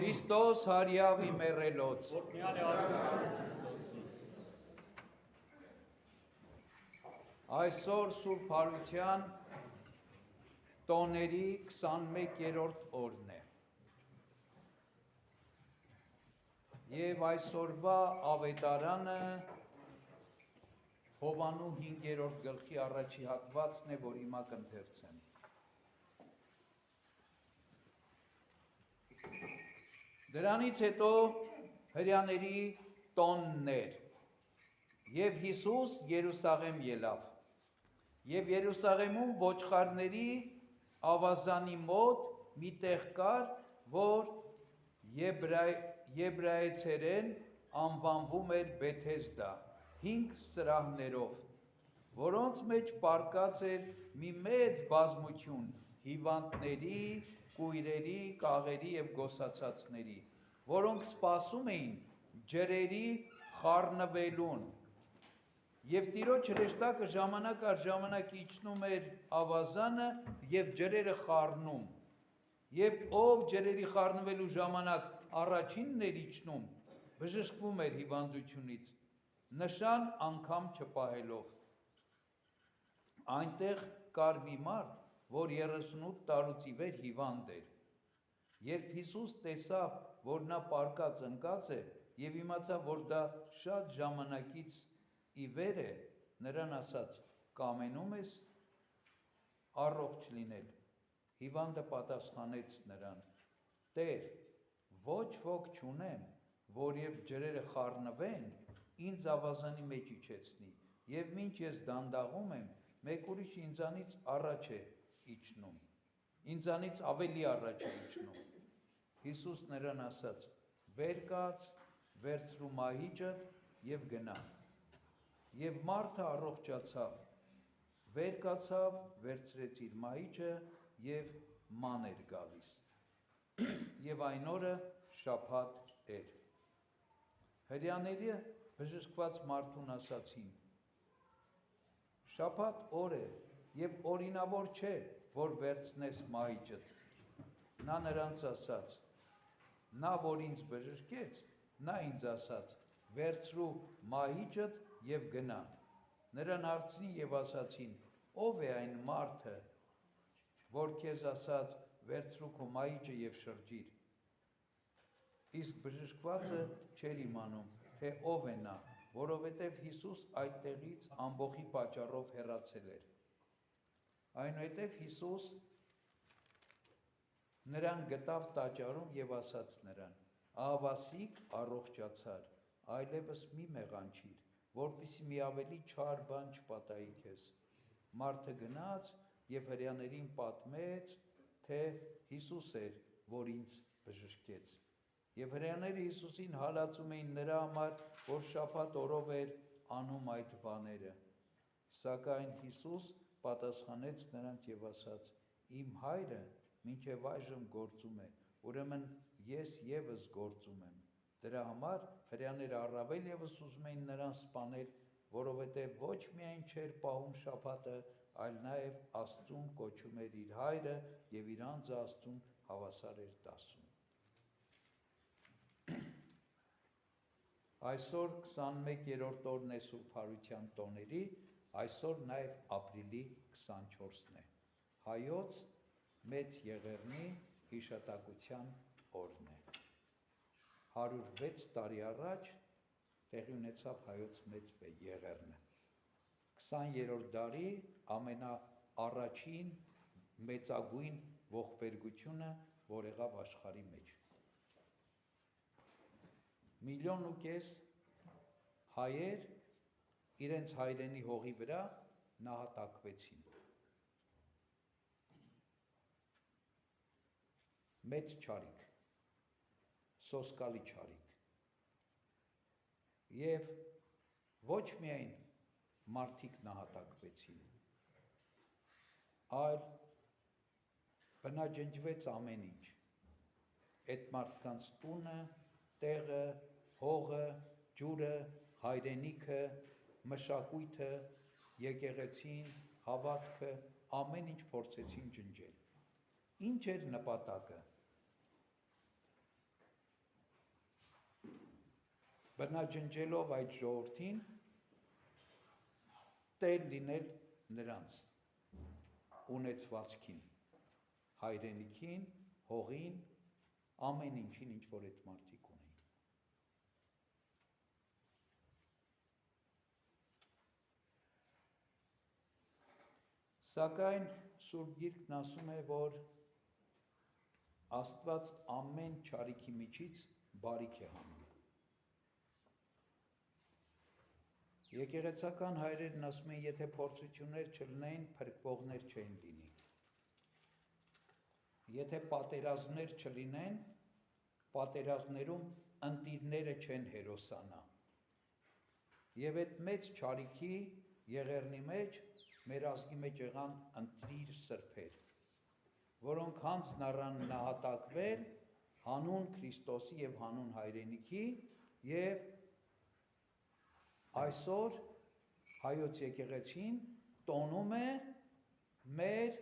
Քրիստոս հարյավի մեռելոց։ Օրհնյալ է արյունսան Քրիստոսի։ Այսօր Սուրբ Հարության տոների 21-րդ օրն է։ Եվ այսօրվա ավետարանը Հովանու 5-րդ գլխի առաջի հատվածն է, որ հիմա կընթերցեմ։ Դրանից հետո հրյաների տոններ, և Հիսուս Երուսաղեմ ելավ, և Երուսաղեմում ոչխարների ավազանի մոտ մի տեղ կար, որ եբրայեցերեն անվանվում էր Բեթեսդա, 5 սրահներով, որոնց մեջ պառկած էր մի մեծ բազմություն հիվանդների, կույրերի, կաղերի և գոսացածների, որոնք սպասում էին ջրերի խառնվելուն, և Տիրոջ հրեշտակը ժամանակ առ ժամանակ իջնում էր ավազանը և ջրերը խառնում, և ով ջրերի խառնվելու ժամանակ առաջինն էր իջնում, բժշկվում էր հիվանդությունից, նշան անգամ չպահելով։ Այնտեղ կար մի մարդ, որ 38 տարուց ի վեր հիվանդ էր։ Երբ Հիսուս տեսավ, որ նա պառկած ընկած է, և իմացավ, որ դա շատ ժամանակից ի վեր է, նրան ասաց. «Կամենում ես առողջ լինել»։ Հիվանդը պատասխանեց նրան. «Տեր, ոչ ոք չունեմ, որ երբ ջրերը խառնվեն, ինձ ավազանի մեջ իջեցնի, և մինչ ես դանդաղում եմ, մեկ ուրիշ ինձանից ավելի առաջ է իջնում»։ Հիսուս նրան ասաց. «Վեր կաց, վերցրու մահիճդ և գնա»։ Եվ մարդը առողջացավ, վեր կացավ, վերցրեց իր մահիճը և ման էր գալիս։ Եվ այն օրը շաբաթ էր։ Հրեաները բժշկված մարդուն ասացին. «Շաբաթ օր է և օրինավոր չէ, որ վերցնես մահիճդ»։ Նա նրանց ասաց. «Նա, որ ինձ բժշկեց, նա ինձ ասաց. վերցրու մահիճդ և գնա»։ Նրան հարցրին և ասացին. «Ո՞վ է այն մարդը, որ քեզ ասաց. վերցրու քո մահիճը և շրջիր»։ Իսկ բժշկվածը չէր իմանում, թե ով է նա, որովհետև Հիսուս այդտեղից ամբոխի պատճառով հեռացել էր։ Այնուհետև Հիսուս նրան գտավ տաճարում և ասաց նրան. «Ահավասիկ առողջացար, այլևս մի մեղանչիր, որպեսզի մի ավելի չար բան չպատահի քեզ»։ Մարդը գնաց և հրեաներին պատմեց, թե Հիսուս էր, որ ինձ բժշկեց։ Եվ հրեաները Հիսուսին հալածում էին նրա համար, որ շաբաթ օրով էր անում այդ բաները։ Սակայն Հիսուս պատասխանեց նրանց և ասաց. «Իմ Հայրը մինչև այժմ գործում է, ուրեմն ես ևս գործում եմ»։ Դրա համար հրեաները առավել ևս ուզում էին նրան սպանել, որովհետև ոչ միայն չէր պահում շաբաթը, այլ նաև Աստծուն կոչում էր իր Հայրը և իր անձը Աստծուն հավասար էր դասում։ Այսօր 21-րդ օրն է Սուրբ Հարության տոների, այսօր նաև ապրիլի 24-ն է։ Հայոց Մեծ Եղեռնի հիշատակության օրն է։ 106 տարի առաջ տեղի ունեցավ Հայոց Մեծ Եղեռնը։ 20-րդ դարի ամենաառաջին մեծագույն ողբերգությունը, որ եղավ աշխարհի մեջ։ 1,5 միլիոն հայեր իրենց հայրենի հողի վրա նահատակվեցին։ Մեծ չարիք, սոսկալի չարիք։ Եվ ոչ միայն մարդիկ նահատակվեցին, այլ բնաջնջվեց ամեն ինչ։ Այդ մարդկանց տունը, տեղը, հողը, ջուրը, հայրենիքը, մշակույթը, եկեղեցին, հավատքը, ամեն ինչ փորձեցին ջնջել։ Ինչ էր նպատակը։ բնաջնջելով այդ ժողովրդին տեր լինել նրանց ունեցվածքին, հայրենիքին, հողին, ամեն ինչին, ինչ որ այդ մարդիկ ունեին։ Սակայն Սուրբ Գիրքն ասում է, որ Աստված ամեն չարիքի միջից բարիք է հանում։ Եկեղեցական հայրերն ասում են, եթե փորձություններ չլինեին, փրկվողներ չէին լինի։ Եթե պատերազմներ չլինեն, պատերազմներում ընտիրները չեն հերոսանա։ Եվ այդ մեծ չարիքի եղեռնի մեջ մեր ազգի մեջ եղան ընտիր սրբեր, որոնք հանձն առան նահատակվել հանուն Քրիստոսի եւ հանուն հայրենիքի եւ այսօր հայոց եկեղեցին տոնում է մեր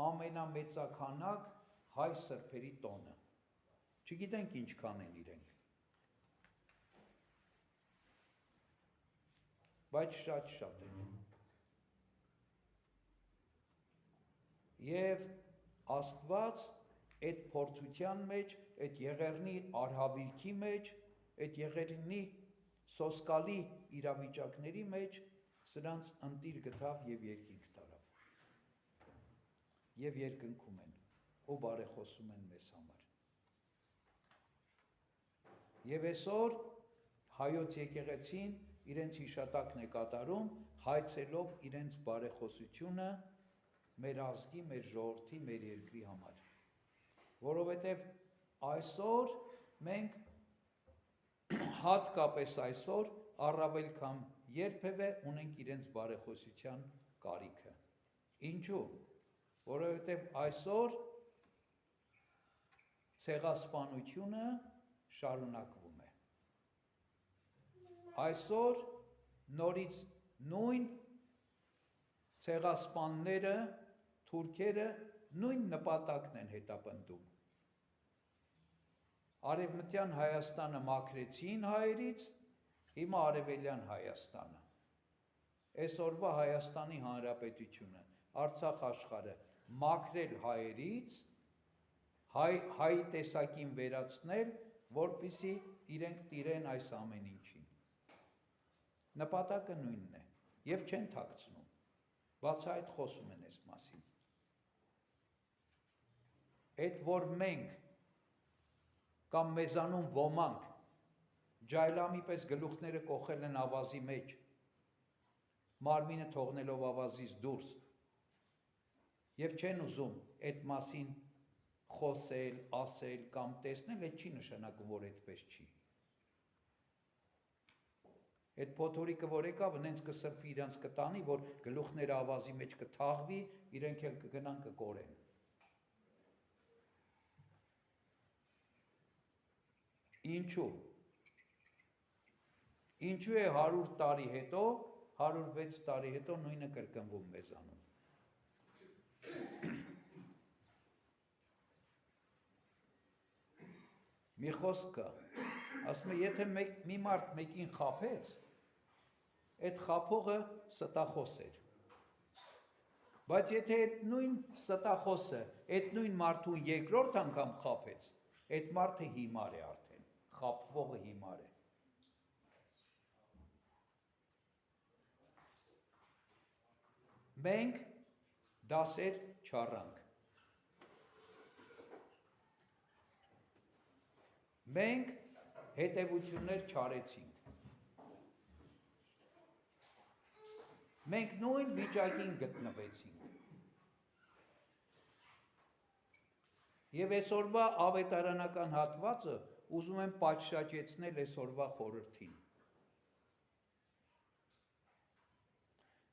ամենամեծականակ հայ սրբերի տոնը։ Չգիտենք ինչքան են իրենք, բայց շատ են։ Եվ Աստված այդ փորձության մեջ, այդ եղեռնի արհավիրքի մեջ, այդ եղեռնի սոսկալի իրավիճակների մեջ սրանց ընտիր գտավ եւ երկինք տարավ։ Եվ երկնքում են ու բարեխոսում են մեզ համար։ Եվ այսօր հայոց եկեղեցին իրենց հիշատակն է կատարում, հայցելով իրենց բարեխոսությունը մեր ազգի, մեր ժողովրդի, մեր երկրի համար։ Որովհետև այսօր մենք հատկապես այսօր առավել քան երբևէ ունենք իրենց բարեխոսության կարիքը։ Ինչու՞։ Որովհետև այսօր ցեղասպանությունը շարունակվում է։ Այսօր նորից նույն ցեղասպանները, թուրքերը նույն նպատակն են հետապնդում։ Արևմտյան Հայաստանը մաքրեցին հայերից, հիմա արևելյան Հայաստանը։ Այսօրվա Հայաստանի Հանրապետությունը, Արցախ աշխարհը մաքրել հայերից, հայ տեսակին վերացնել, որպեսզի իրենք տիրեն այս ամեն ինչին։ Նպատակը նույնն է եւ չեն թաքցնում, բացահայտ խոսում են այս մասին։ Այդ որ մենք կամ մեզանում ոմանք ջայլամի պես գլուխները կոխել են ավազի մեջ, մարմինը թողնելով ավազից դուրս, եւ չեն ուզում այդ մասին խոսել, ասել կամ տեսնել, այդ չի նշանակում, որ այդպես չի։ Այդ փոթորիկը որ եկավ, նենց կսրբի իրանց կտանի, որ գլուխները ավազի մեջ կթաղվի, իրենք էլ կգնան կկորեն։ Ինչու։ Ինչու է 100 տարի հետո, 106 տարի հետո նույնը կրկնվում մեզանում։ Մի խոսք կա, ասում է, եթե մի մարդ մեկին խաբեց, այդ խաբողը ստախոս էր։ Բայց եթե այդ նույն ստախոսը, այդ նույն մարդուն երկրորդ անգամ խաբեց, այդ մարդը հիմար է արդեն, խաբվողը հիմար է։ Մենք դասեր չառանք։ Մենք հետևություններ չարեցինք։ Մենք նույն վիճակին գտնվեցինք։ Եվ այսօրվա ավետարանական հատվածը ուզում եմ պատշաճեցնել այսօրվա խորհրդին։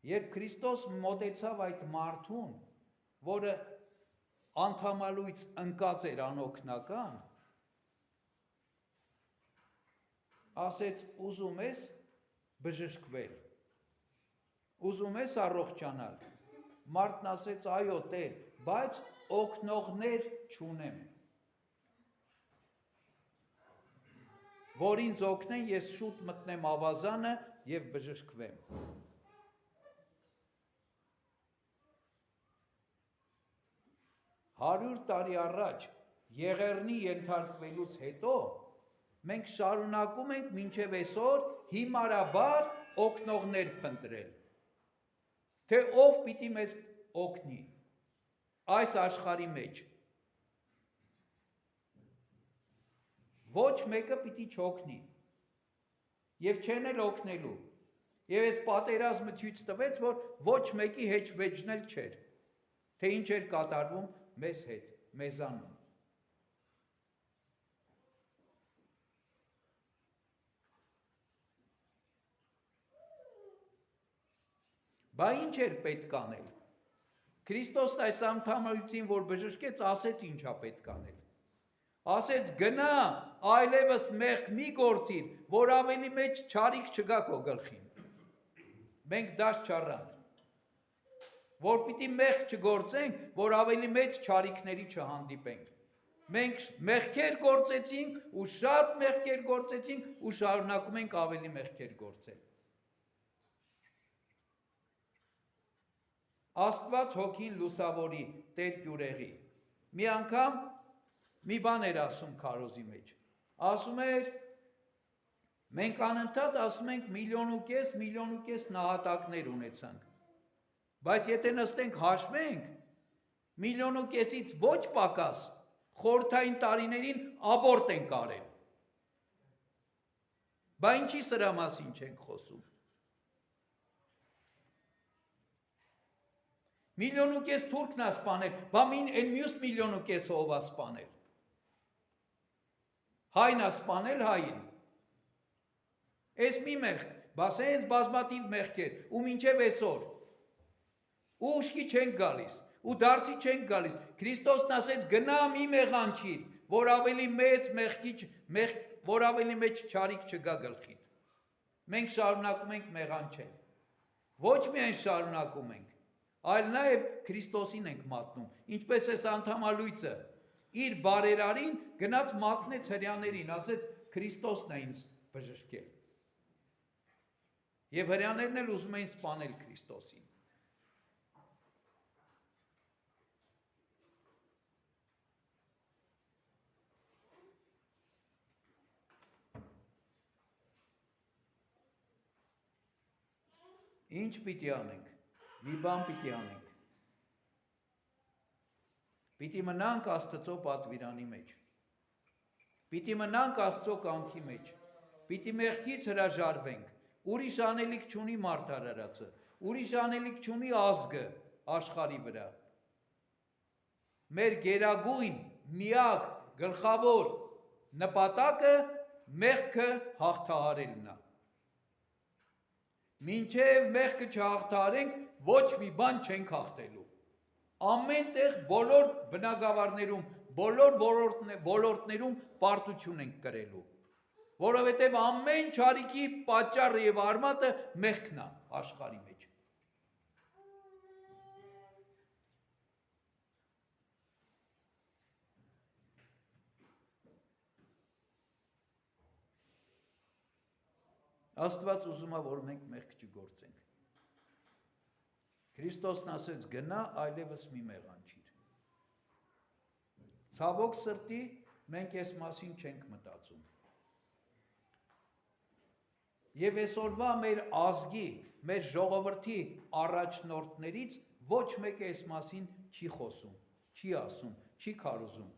Երբ Քրիստոս մոտեցավ այդ մարդուն, որը անդամալույց ընկած էր անօգնական, ասեց, ուզում ես բժշկվել, ուզում ես առողջանալ։ Մարդն ասեց, այո Տեր, բայց օգնողներ չունեմ։ որ ինձ օգնեն, ես շուտ մտնեմ ավազանը եւ բժշկվեմ։ 100 տարի առաջ Եղեռնի ենթարկվելուց հետո մենք շարունակում ենք մինչև այսօր հիմարաբար օգնողներ փնտրել։ Թե ով պիտի մեզ օգնի այս աշխարհի մեջ։ Ոչ մեկը պիտի չօգնի։ Եվ չեն էլ օգնելու։ Եվ այս պատերազմը ցույց տվեց, որ ոչ մեկի հետ վեճնել չէր։ Թե ինչ էր կատարվում մեզ հետ, մեզանում։ Բա ինչ էր պետք անել։ Քրիստոսն այս անդամալույցին, որ բժշկեց, ասեց ինչա պետք անել։ Ասեց գնա, այլևս մեղք մի գործիր, որ ավելի մեջ չարիք չգա քո գլխին։ Մենք դաշ չառանք։ Որ պիտի մեղք չգործենք, որ ավելի մեծ չարիքների չհանդիպենք։ Մենք մեղքեր գործեցինք ու շատ մեղքեր գործեցինք ու շարունակում ենք ավելի մեղքեր գործել։ Աստված հոգին լուսավորի Տեր կյուրեղի։ Մի անգամ մի բան էր ասում քարոզի մեջ։ Ասում էր մենք անընդհատ ասում ենք 1.5 միլիոն նահատակներ ունեցանք։ Բայց եթե նստենք հաշվենք 1.5 միլիոնից ոչ պակաս խորհրդային տարիներին աբորտ ենք արել։ Բա ինչի սրա մասին չենք խոսում։ 1.5 միլիոն թուրքն է սպանել, բա այն մյուս 1.5 միլիոն ով է սպանել։ Հայն է սպանել հային։ Այս մի մեղք, բաս այս բազմաթիվ մեղքեր, ու մինչև այսօր։ Ու ուշքի չենք գալիս, ու դարձի չենք գալիս։ Քրիստոսն ասեց գնա մի մեղանչիր, որ ավելի մեծ որ ավելի մեծ չարիք չգա գլխիդ։ Մենք շարունակում ենք մեղանչել։ Ոչ միայն շարունակում ենք, այլ նաև Քրիստոսին ենք մատնում, ինչպես այս անդամալույցը իր բարերարին գնաց մատնեց հրյաներին, ասեց Քրիստոսն է ինձ բժշկել։ Եվ հրյաներն էլ ուզում էին սպանել Քրիստոսին։ Ինչ պիտի անենք, մի բան պիտի անենք, պիտի մնանք Աստծո պատվիրանի մեջ, պիտի մնանք Աստծո կամքի մեջ, պիտի մեղքից հրաժարվենք, ուրիշ անելիք չունի մարդարարածը, ուրիշ անելիք չունի ազգը աշխարհի վրա, մեր գերագույն, միակ, գլխավոր նպատակը մեղքը հաղթահարելն է։ Մինչև մեղքը չհաղթահարենք, ոչ մի բան չենք հաղթելու։ Ամեն տեղ բոլոր բնագավառներում, բոլոր ոլորտներում պարտություն ենք կրելու։ Որովհետև ամեն չարիքի պատճառը եւ արմատը մեղքն է աշխարհի մեջ։ Աստված ուզում է, որ մենք մեղք չգործենք։ Քրիստոսն ասեց գնա, այլևս մի մեղանչիր։ Ցավոք սրտի մենք այս մասին չենք մտածում։ Եվ այսօրվա մեր ազգի, մեր ժողովրդի առաջնորդներից ոչ մեկը այս մասին չի խոսում, չի ասում, չի քարոզում,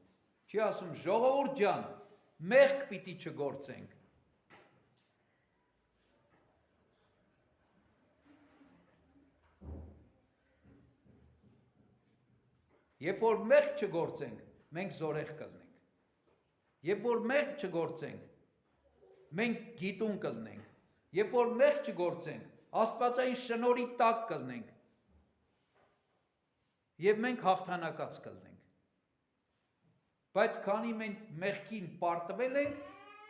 չի ասում ժողովուրդ ջան, մեղք պիտի չգործենք։ Երբ որ մեղք չգործենք, մենք զորեղ կլնենք։ Երբ որ մեղք չգործենք, մենք գիտուն կլնենք։ Երբ որ մեղք չգործենք, աստվածային շնորհի տակ կլնենք։ Եվ մենք հաղթանակած կլնենք։ Բայց քանի մենք մեղքին պարտվել ենք,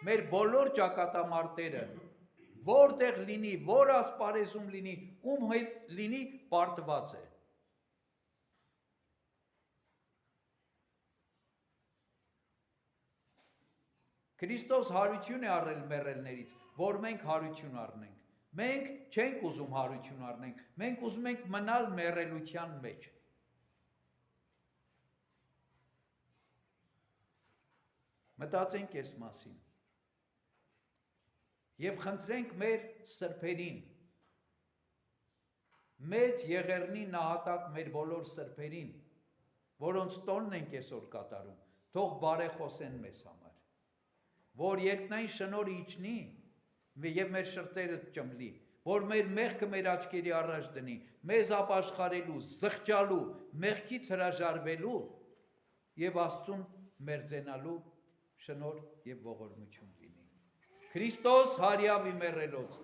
մեր բոլոր ճակատամարտերը, որտեղ լինի, որ ասպարեզում լինի, ում հետ լինի, պարտված է։ Քրիստոս հարություն է առել մեռելներից, որ մենք հարություն առնենք։ Մենք չենք ուզում հարություն առնենք, մենք ուզում ենք մնալ մեռելության մեջ։ Մտածենք այս մասին։ Եվ խնդրենք մեր սրբերին, մեծ եղեռնի նահատակ մեր բոլոր սրբերին, որոնց տոնն ենք այսօր կատարում, թող բարեխոսեն մեզ համար, որ երկնային շնորհը իջնի եւ մեր շրտերը ճմլի, որ մեր մեղքը մեր աչքերի առաջ դնի, մեզ ապաշխարելու, զղջալու, մեղքից հրաժարվելու եւ Աստծուն մերձենալու շնորհ եւ ողորմություն լինի։ Քրիստոս հարյավի մեռելոց։